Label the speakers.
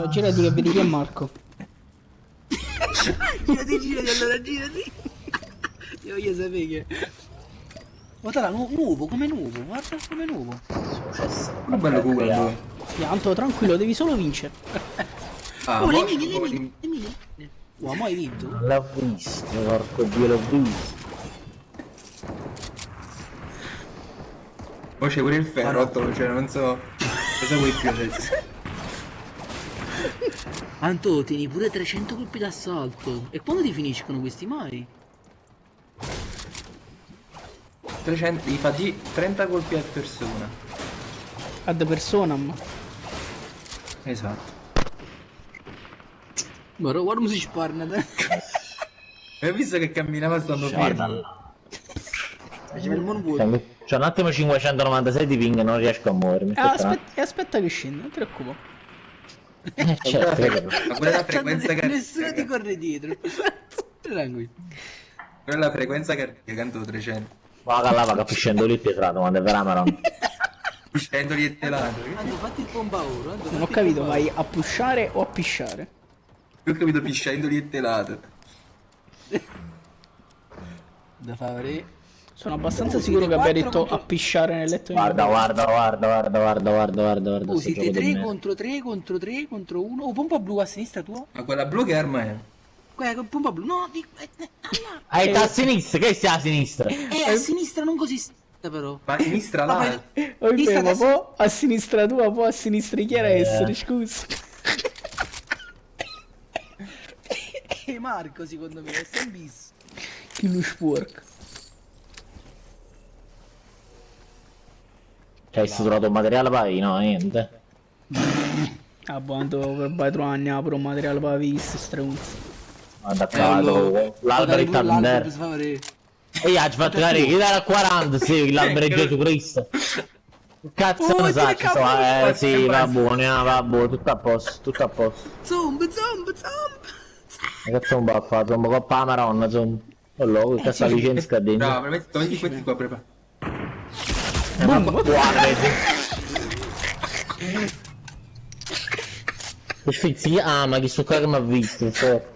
Speaker 1: Aspetta, girati che vedi chi è Marco.
Speaker 2: Girati, allora girati. Io voglio sapere che... Guarda, nuovo, come nuovo, guarda come nuovo.
Speaker 3: Ma bello culo.
Speaker 1: Pianto, tranquillo, devi solo vincere.
Speaker 2: Oh, le mini. Uomo, hai vinto?
Speaker 4: Non l'ho visto, porco dio, l'ho visto.
Speaker 3: Poi c'è pure il ferro, cioè non so cosa vuoi più adesso.
Speaker 2: Anto, tieni pure 300 colpi d'assalto. E quando ti finiscono questi mai?
Speaker 3: 300, gli fa 30 colpi a persona.
Speaker 1: Ad personam.
Speaker 3: Esatto.
Speaker 2: Guarda come si sparna.
Speaker 3: Hai visto che camminava stando fermo?
Speaker 2: Faceva il mondo vuoto.
Speaker 4: C'ho un attimo 596 di ping e non riesco a muovermi.
Speaker 1: Aspetta che scende, non ti preoccupare.
Speaker 4: Certo,
Speaker 3: Ma quella è la frequenza
Speaker 2: Nessuno ti
Speaker 3: cardiaca.
Speaker 2: corre dietro. Tranquillo.
Speaker 3: Quella è la frequenza cardiaca, canto 300.
Speaker 4: guarda là, va capiscendo lì pietrato, quando è veramente.
Speaker 3: Scendoli e telato.
Speaker 2: Anto, fatti il pompa oro. Anto,
Speaker 1: Non ho capito, vai a pushare o a pisciare?
Speaker 3: Io ho capito pisciandoli e telato.
Speaker 2: da fare.
Speaker 1: Sono abbastanza sicuro che abbia detto a pisciare nel letto.
Speaker 4: Guarda.
Speaker 2: Oh,
Speaker 4: sto
Speaker 2: siete
Speaker 4: gioco
Speaker 2: 3
Speaker 4: di merda.
Speaker 2: contro 3 contro 3 contro 1. Oh, pompa blu a sinistra tua.
Speaker 3: Ma quella blu che arma è?
Speaker 2: Quella pompa blu. No,
Speaker 4: Ah, a sinistra, che stai a sinistra?
Speaker 2: a sinistra non così però.
Speaker 3: Ma a sinistra là.
Speaker 1: Oh,
Speaker 2: Chi sta
Speaker 1: ma
Speaker 2: adesso?
Speaker 1: può a sinistra tua, può a sinistra chi era essere, scusa.
Speaker 2: Marco secondo me è un bis.
Speaker 1: Che lo sport.
Speaker 4: Hai strutturato un materiale poi? No, niente.
Speaker 1: Ah, quanto per Batro anni apro un materiale per visto, stronzo.
Speaker 4: Guarda qua, l'albero è
Speaker 2: l'albero
Speaker 4: in
Speaker 2: per fare.
Speaker 4: e io ci fatto vedere che era a 40, sì, l'albero di Gesù Cristo. Che cazzo
Speaker 2: Oh,
Speaker 4: ne sa,
Speaker 2: che
Speaker 4: ci so,
Speaker 3: cavolo,
Speaker 4: sì, va buono, va buono, tutto a posto, tutto a posto.
Speaker 2: Zomb.
Speaker 4: E cazzo un baffa, sono coppa la maronna, insomma. Allora, che cazzo la licenza sta dentro?
Speaker 3: No, metti questi qua, prepara.
Speaker 4: Ma guarda, che sfizzi, ah, ma chi so che mi ha visto, forte.